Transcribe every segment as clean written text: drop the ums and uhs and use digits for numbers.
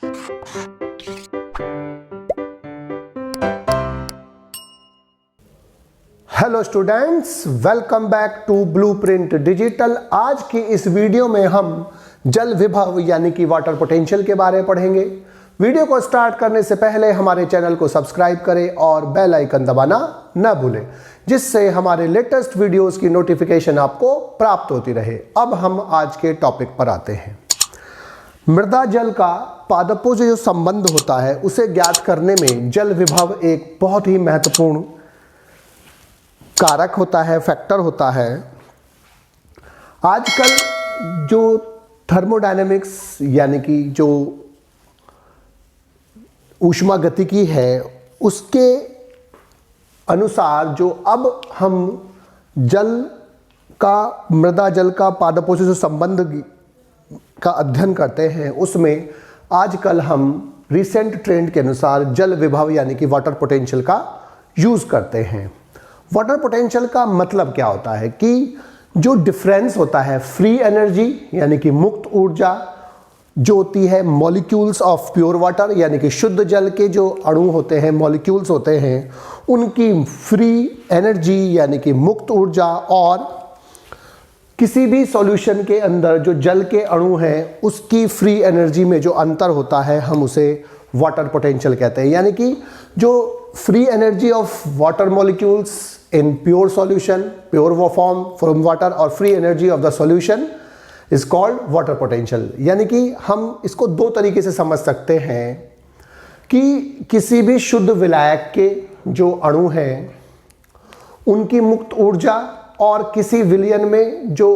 Hello students, welcome back to Blueprint Digital. आज की इस वीडियो में हम जल विभव यानी कि वाटर पोटेंशियल के बारे में पढ़ेंगे। वीडियो को स्टार्ट करने से पहले हमारे चैनल को सब्सक्राइब करें और बेल आइकन दबाना न भूलें, जिससे हमारे लेटेस्ट वीडियोस की नोटिफिकेशन आपको प्राप्त होती रहे। अब हम आज के टॉपिक पर आते हैं। मृदा जल का पादपों से जो संबंध होता है उसे ज्ञात करने में जल विभव एक बहुत ही महत्वपूर्ण कारक होता है, फैक्टर होता है। आजकल जो थर्मोडायनेमिक्स यानी कि जो ऊष्मागतिकी है उसके अनुसार जो अब हम मृदा जल का पादपों से जो संबंध का अध्ययन करते हैं उसमें आजकल हम रिसेंट ट्रेंड के अनुसार जल विभव यानी कि वाटर पोटेंशियल का यूज़ करते हैं। वाटर पोटेंशियल का मतलब क्या होता है कि जो डिफरेंस होता है फ्री एनर्जी यानी कि मुक्त ऊर्जा जो होती है मॉलिक्यूल्स ऑफ प्योर वाटर यानी कि शुद्ध जल के जो अणु होते हैं, मॉलिक्यूल्स होते हैं, उनकी फ्री एनर्जी यानी कि मुक्त ऊर्जा और किसी भी सॉल्यूशन के अंदर जो जल के अणु हैं उसकी फ्री एनर्जी में जो अंतर होता है हम उसे वाटर पोटेंशियल कहते हैं। यानी कि जो free energy of water molecules in pure solution, pure form from water, और free energy of the solution is called water potential. यानी कि हम इसको दो तरीके से समझ सकते हैं कि किसी भी शुद्ध विलायक के जो अणु हैं उनकी मुक्त ऊर्जा और किसी विलयन में जो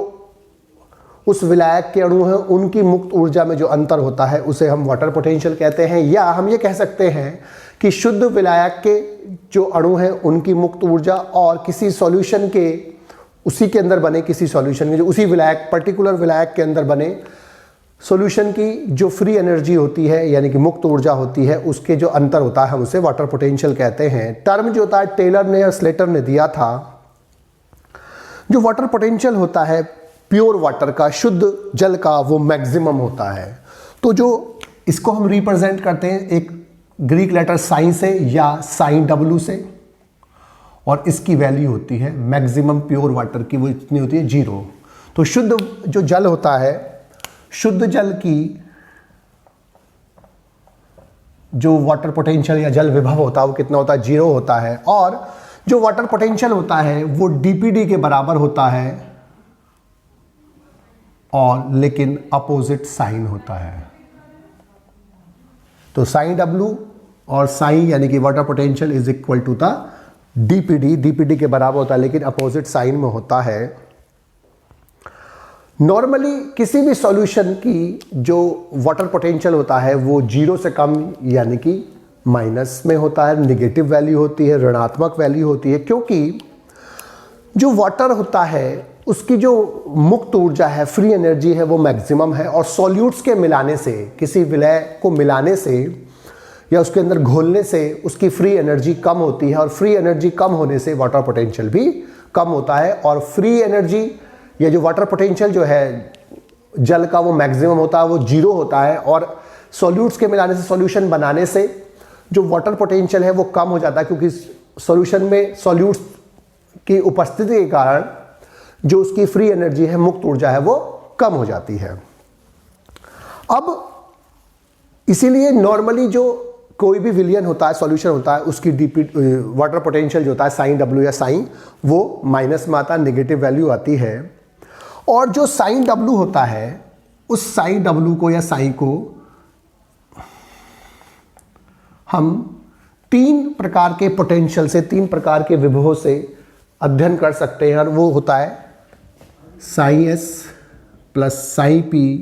उस विलायक के अणु हैं उनकी मुक्त ऊर्जा में जो अंतर होता है उसे हम वाटर पोटेंशियल कहते हैं। या हम ये कह सकते हैं कि शुद्ध विलायक के जो अणु हैं उनकी मुक्त ऊर्जा और किसी सॉल्यूशन के, उसी के अंदर बने किसी सॉल्यूशन के, जो उसी विलायक पर्टिकुलर विलायक के अंदर बने सॉल्यूशन की जो फ्री एनर्जी होती है यानी कि मुक्त ऊर्जा होती है उसके जो अंतर होता है हम उसे वाटर पोटेंशियल कहते हैं। टर्म जो होता है टेलर ने और स्लेटर ने दिया था। जो वाटर पोटेंशियल होता है प्योर वाटर का, शुद्ध जल का, वो मैक्सिमम होता है। तो जो इसको हम रिप्रेजेंट करते हैं एक ग्रीक लेटर साइन से या साइन डब्ल्यू से, और इसकी वैल्यू होती है मैक्सिमम प्योर वाटर की, वो इतनी होती है 0। तो शुद्ध जो जल होता है, शुद्ध जल की जो वाटर पोटेंशियल या जल विभव होता है वो कितना होता है, 0 होता है। और जो वाटर पोटेंशियल होता है वो डीपीडी के बराबर होता है, और लेकिन अपोजिट साइन होता है। तो साइन डब्ल्यू और साइन यानी कि water potential is equal to the DPD, DPD के बराबर होता है लेकिन अपोजिट साइन में होता है। नॉर्मली किसी भी सॉल्यूशन की जो वाटर पोटेंशियल होता है वो 0 से कम यानी कि माइनस में होता है, नेगेटिव वैल्यू होती है, ऋणात्मक वैल्यू होती है, क्योंकि जो वाटर होता है उसकी जो मुक्त ऊर्जा है, फ्री एनर्जी है, वो मैक्सिमम है। और सॉल्यूट्स के मिलाने से, किसी विलय को मिलाने से या उसके अंदर घोलने से उसकी फ्री एनर्जी कम होती है, और फ्री एनर्जी कम होने से वाटर पोटेंशियल भी कम होता है। और फ्री एनर्जी या जो वाटर पोटेंशियल जो है जल का वो मैक्सिमम होता है, वो 0 होता है। और सॉल्यूट्स के मिलाने से, सॉल्यूशन बनाने से जो वाटर पोटेंशियल है वो कम हो जाता है, क्योंकि सॉल्यूशन में सॉल्यूट्स की उपस्थिति के कारण जो उसकी फ्री एनर्जी है, मुक्त ऊर्जा है, वो कम हो जाती है। अब इसीलिए नॉर्मली जो कोई भी विलयन होता है, सॉल्यूशन होता है, उसकी वाटर पोटेंशियल जो होता है साइन डब्ल्यू या साइन, वो माइनस में आता है, नेगेटिव वैल्यू आती है। और जो साइन डब्ल्यू होता है उस साइन डब्ल्यू को या साइन को हम 3 प्रकार के पोटेंशियल से, 3 प्रकार के विभवों से अध्ययन कर सकते हैं। और वो होता है psi S plus psi P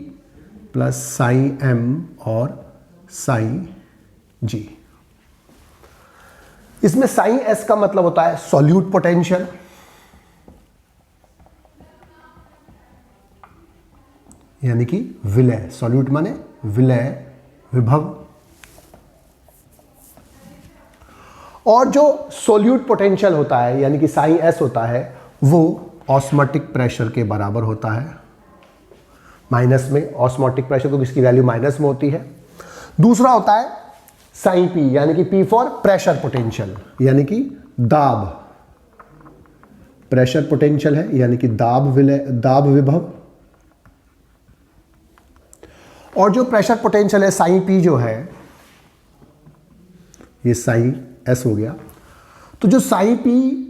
plus psi M और साई जी। इसमें साई एस का मतलब होता है सॉल्यूट पोटेंशियल, यानी कि विलय, सॉल्यूट माने विलय विभव। और जो सोल्यूट पोटेंशियल होता है यानी कि साई एस होता है वो ऑस्मोटिक प्रेशर के बराबर होता है, माइनस में ऑस्मोटिक प्रेशर, क्योंकि इसकी वैल्यू माइनस में होती है। दूसरा होता है साइन पी, यानी कि पी फॉर प्रेशर पोटेंशियल, यानी कि दाब, प्रेशर पोटेंशियल है यानी कि दाब विभव। और जो प्रेशर पोटेंशियल है साइन पी जो है, ये साइन एस हो गया। तो जो साइन पी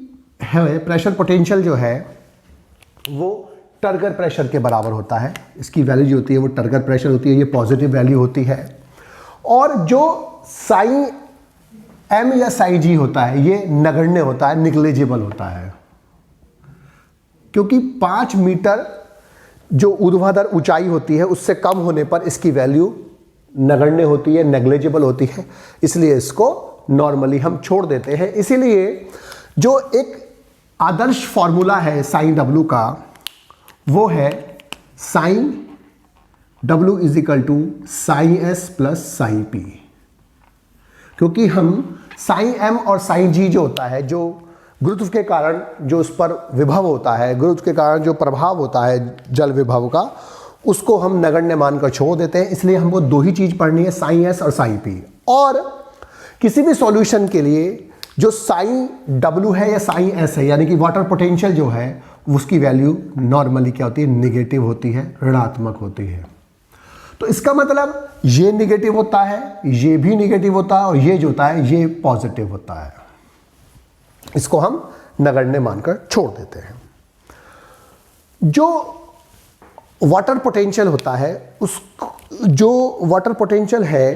है प्रेशर पोटेंशियल जो है वो टर्गर प्रेशर के बराबर होता है। इसकी वैल्यू जो होती है वो टर्गर प्रेशर होती है, ये पॉजिटिव वैल्यू होती है। और जो साइन एम या साइन जी होता है ये नगण्य होता है, निग्लिजिबल होता है, क्योंकि 5 मीटर जो ऊर्ध्वाधर ऊंचाई होती है उससे कम होने पर इसकी वैल्यू नगण्य होती है, नेग्लिजिबल होती है, इसलिए इसको नॉर्मली हम छोड़ देते हैं। इसीलिए जो एक आदर्श फॉर्मूला है साइन डब्ल्यू का वो है sign W is equal to sign S plus sign P, क्योंकि हम साइन एम और साइन जी जो होता है, जो गुरुत्व के कारण जो उस पर विभव होता है, गुरुत्व के कारण जो प्रभाव होता है जल विभव का, उसको हम नगण्य मानकर छोड़ देते हैं। इसलिए हमको दो ही चीज पढ़नी है, साइन एस और साइन पी। और किसी भी सॉल्यूशन के लिए जो साइन डब्ल्यू है या साइन एस है, यानी कि वाटर पोटेंशियल जो है, उसकी वैल्यू नॉर्मली क्या होती है, निगेटिव होती है, ऋणात्मक होती है। तो इसका मतलब ये निगेटिव होता है, ये भी निगेटिव होता है, और ये जो होता है ये पॉजिटिव होता है। इसको हम नगण्य मानकर छोड़ देते हैं। जो वाटर पोटेंशियल होता है, उस जो वाटर पोटेंशियल है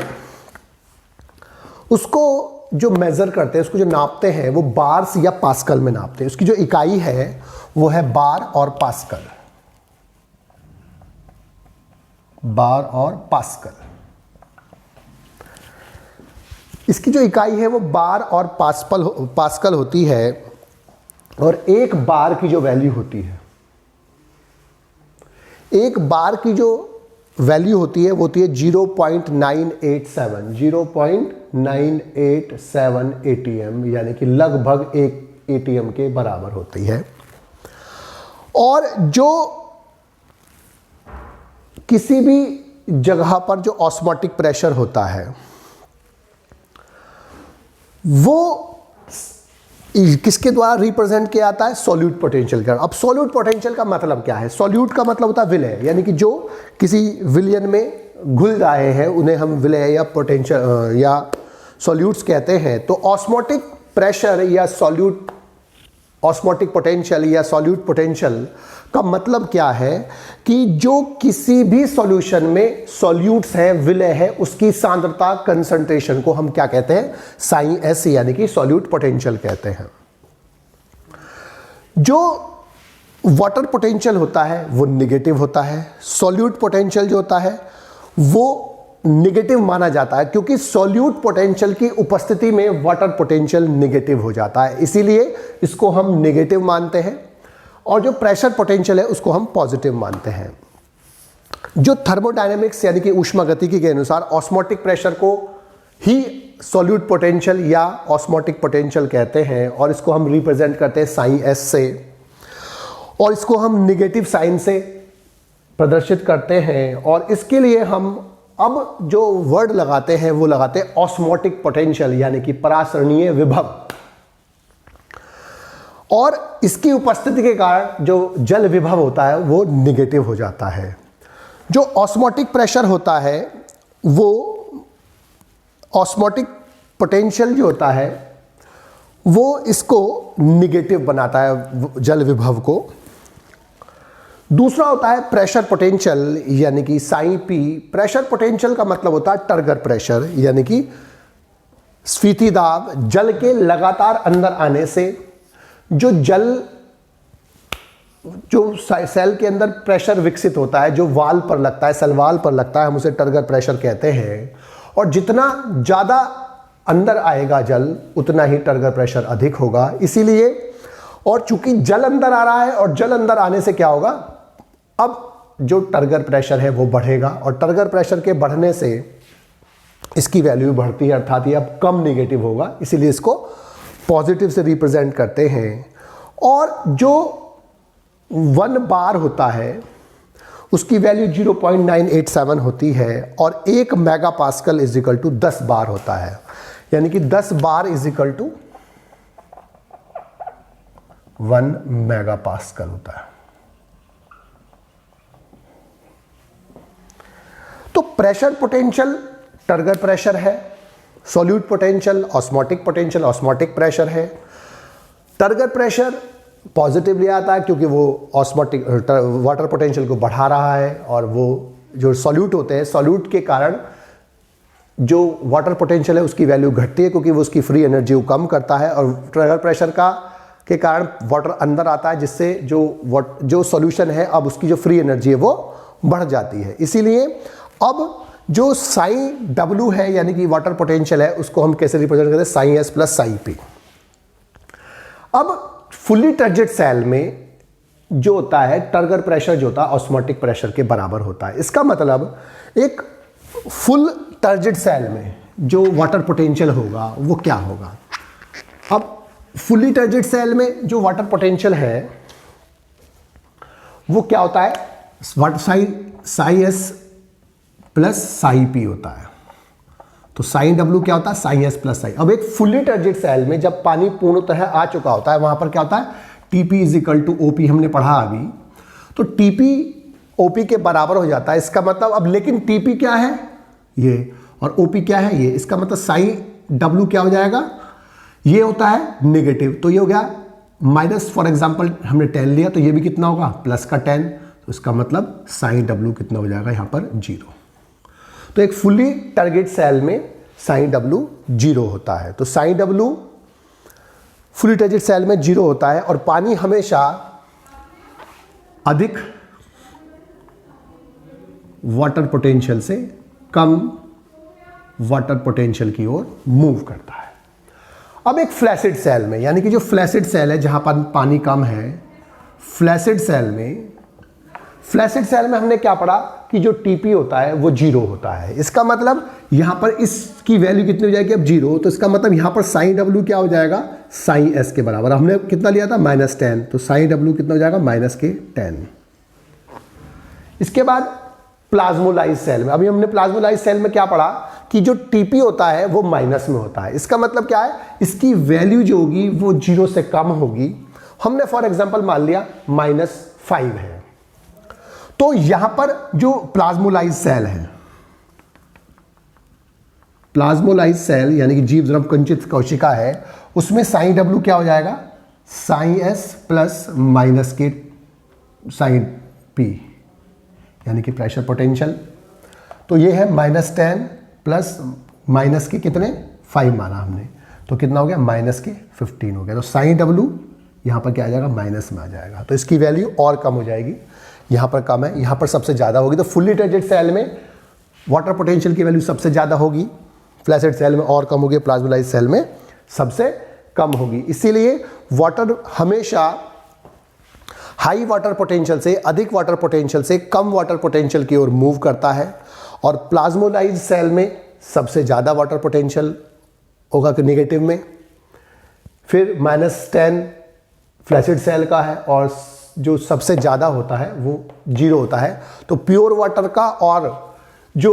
उसको जो मेजर करते हैं, उसको जो नापते हैं, वो बार्स या पास्कल में नापते हैं। उसकी जो इकाई है वो है बार और पास्कल, बार और पास्कल। इसकी जो इकाई है वो बार और पास्कल होती है। और एक बार की जो वैल्यू होती है, एक बार की जो वैल्यू होती है वो होती है 0.987 ATM, यानी कि लगभग 1 ATM के बराबर होती है। और जो किसी भी जगह पर जो ऑस्मोटिक प्रेशर होता है वो किसके द्वारा रिप्रेजेंट किया जाता है, सॉल्यूट पोटेंशियल का। अब सॉल्यूट पोटेंशियल का मतलब क्या है? सॉल्यूट का मतलब होता है विलय, यानी कि जो किसी विलयन में घुल रहे हैं उन्हें हम विलय या पोटेंशियल या सॉल्यूट्स कहते हैं। तो ऑस्मोटिक प्रेशर या सॉल्यूट, ऑस्मोटिक पोटेंशियल या सॉल्यूट पोटेंशियल का मतलब क्या है कि जो किसी भी सॉल्यूशन में सॉल्यूट्स हैं, विलय है, उसकी सांद्रता, कंसंट्रेशन को हम क्या कहते हैं, साइन एस, यानी कि सॉल्यूट पोटेंशियल कहते हैं। जो वाटर पोटेंशियल होता है वो निगेटिव होता है, सॉल्यूट पोटेंशियल जो होता है वो निगेटिव माना जाता है, क्योंकि सॉल्यूट पोटेंशियल की उपस्थिति में वाटर पोटेंशियल निगेटिव हो जाता है, इसीलिए इसको हम निगेटिव मानते हैं। और जो प्रेशर पोटेंशियल है उसको हम पॉजिटिव मानते हैं। जो थर्मोडायनेमिक्स यानी कि ऊष्मागतिकी के अनुसार ऑस्मोटिक प्रेशर को ही सॉल्यूट पोटेंशियल या ऑस्मोटिक पोटेंशियल कहते हैं, और इसको हम रिप्रेजेंट करते हैं साइन एस से, और इसको हम निगेटिव साइन से प्रदर्शित करते हैं। और इसके लिए हम अब जो वर्ड लगाते हैं वो लगाते हैं ऑस्मोटिक पोटेंशियल, यानी कि परासरणीय विभव। और इसकी उपस्थिति के कारण जो जल विभव होता है वो निगेटिव हो जाता है। जो ऑस्मोटिक प्रेशर होता है वो ऑस्मोटिक पोटेंशियल जो होता है वो इसको निगेटिव बनाता है, जल विभव को। दूसरा होता है प्रेशर पोटेंशियल, यानी कि साइन पी। प्रेशर पोटेंशियल का मतलब होता है टर्गर प्रेशर, यानी कि स्फीति दाब। जल के लगातार अंदर आने से जो सेल के अंदर प्रेशर विकसित होता है, जो वाल पर लगता है, सेल वाल पर लगता है, हम उसे टर्गर प्रेशर कहते हैं। और जितना ज़्यादा अंदर आएगा जल, उतना ही टर्गर प्रेशर अधिक होगा। इसीलिए, और चूंकि जल अंदर आ रहा है और जल अंदर आने से क्या होगा, अब जो टर्गर प्रेशर है वो बढ़ेगा, और टर्गर प्रेशर के बढ़ने से इसकी वैल्यू बढ़ती है, अर्थात ये अब कम निगेटिव होगा, इसीलिए इसको पॉजिटिव से रिप्रेजेंट करते हैं। और जो 1 बार होता है उसकी वैल्यू 0.987 होती है और 1 mega pascal is equal to 10 bar होता है, यानी कि 10 bar is equal to 1 mega pascal होता है। तो प्रेशर पोटेंशियल टर्गर प्रेशर है, solute potential osmotic potential osmotic pressure है। टर्गर प्रेशर पॉजिटिवली आता है क्योंकि वो ऑस्मोटिक वाटर पोटेंशियल को बढ़ा रहा है, और वो जो सॉल्यूट होते हैं, सॉल्यूट के कारण जो वाटर पोटेंशियल है उसकी वैल्यू घटती है क्योंकि वो उसकी फ्री एनर्जी को कम करता है, और टर्गर प्रेशर के कारण वाटर अंदर आता है, जिससे जो सॉल्यूशन है अब उसकी जो फ्री एनर्जी है वो बढ़ जाती है। इसीलिए अब जो साइन W है यानी कि वाटर पोटेंशियल है, उसको हम कैसे रिप्रेजेंट करते हैं, sign S plus sign P। अब फुल्ली टर्जिड सेल में जो होता है टर्गर प्रेशर जो होता है ऑस्मोटिक प्रेशर के बराबर होता है। इसका मतलब एक फुल टर्जिड सेल में जो वाटर पोटेंशियल होगा वो क्या होगा। अब फुल्ली टर्जिड सेल में जो वाटर पोटेंशियल है वो क्या होता है, sign S plus sign P होता है। तो साइन W क्या होता है, साइन S प्लस साइन। अब एक फुल्ली टर्जिड सेल में जब पानी पूर्णतः आ चुका होता है, वहां पर क्या होता है, TP is equal to OP हमने पढ़ा अभी, तो TP OP के बराबर हो जाता है। इसका मतलब अब लेकिन TP क्या है ये, और OP क्या है ये, इसका मतलब साइन W क्या हो जाएगा, ये होता है नेगेटिव, तो ये हो गया माइनस, फॉर एग्जांपल हमने 10 लिया तो ये भी कितना होगा, प्लस का 10, तो इसका मतलब साइन W कितना हो जाएगा यहाँ पर 0। तो एक फुल्ली टारगेट सेल में साइन W 0 होता है। तो psi W fully turgid cell में 0 होता है, और पानी हमेशा अधिक वाटर पोटेंशियल से कम वाटर पोटेंशियल की ओर मूव करता है। अब एक फ्लैसिड सेल में, यानी कि जो फ्लैसिड सेल है जहां पर पानी कम है, फ्लैसिड सेल में हमने क्या पढ़ा कि जो TP होता है वो 0 होता है। इसका मतलब यहां पर इसकी वैल्यू कितनी हो जाएगी अब 0, तो इसका मतलब यहां पर साइन W क्या हो जाएगा, साइन S के बराबर। हमने कितना लिया था, -10, तो साइन W कितना हो जाएगा, -10। इसके बाद प्लाज्मोलाइज सेल में, अभी हमने प्लाज्मोलाइज सेल में क्या पढ़ा कि जो TP होता है वो माइनस में होता है। इसका मतलब क्या है, इसकी वैल्यू जो होगी वो 0 से कम होगी। हमने फॉर एग्जांपल मान लिया -5 है, तो यहां पर जो प्लाज्मोलाइज सेल है, प्लाज्मोलाइज सेल यानी कि जीव द्रव कंचित कोशिका है, उसमें साइन W क्या हो जाएगा, साइन S प्लस माइनस के साइन P, यानी कि प्रेशर पोटेंशियल। तो ये है -10 प्लस माइनस के कितने 5 माना हमने, तो कितना हो गया, -15 हो गया। तो साइन W यहाँ पर क्या आ जाएगा, माइनस में आ जाएगा। तो इसकी वैल्यू और कम हो जाएगी, यहाँ पर कम है, यहाँ पर सबसे ज़्यादा होगी। तो फुल्ली टारगेट सेल में वाटर पोटेंशियल की वैल्यू सबसे ज़्यादा होगी, फ्लैसिड सेल में और कम होगी, प्लाज्मोलाइज सेल में सबसे कम होगी। इसीलिए वाटर हमेशा हाई वाटर पोटेंशियल से अधिक वाटर पोटेंशियल से कम वाटर पोटेंशियल की ओर मूव करता है, और प्लाज्मोलाइज सेल में सबसे ज़्यादा वाटर पोटेंशियल होगा कि नेगेटिव में, फिर -10 फ्लैसिड सेल का है, और जो सबसे ज़्यादा होता है वो 0 होता है। तो प्योर वाटर का और जो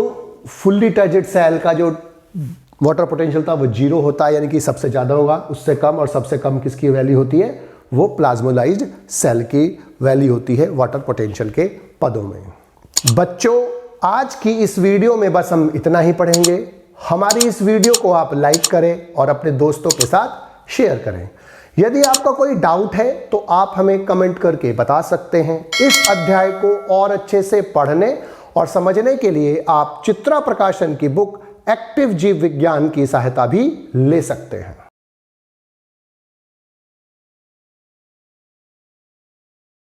फुल्ली टर्जिड सेल का जो वाटर पोटेंशियल था वो 0 होता है, यानी कि सबसे ज़्यादा होगा, उससे कम, और सबसे कम किसकी वैल्यू होती है, वो प्लाज्मोलाइज्ड सेल की वैल्यू होती है वाटर पोटेंशियल के पदों में। बच्चों, आज की इस वीडियो में बस हम इतना ही पढ़ेंगे। हमारी इस वीडियो को आप लाइक करें और अपने दोस्तों के साथ शेयर करें। यदि आपका कोई डाउट है तो आप हमें कमेंट करके बता सकते हैं। इस अध्याय को और अच्छे से पढ़ने और समझने के लिए आप चित्रा प्रकाशन की बुक एक्टिव जीव विज्ञान की सहायता भी ले सकते हैं।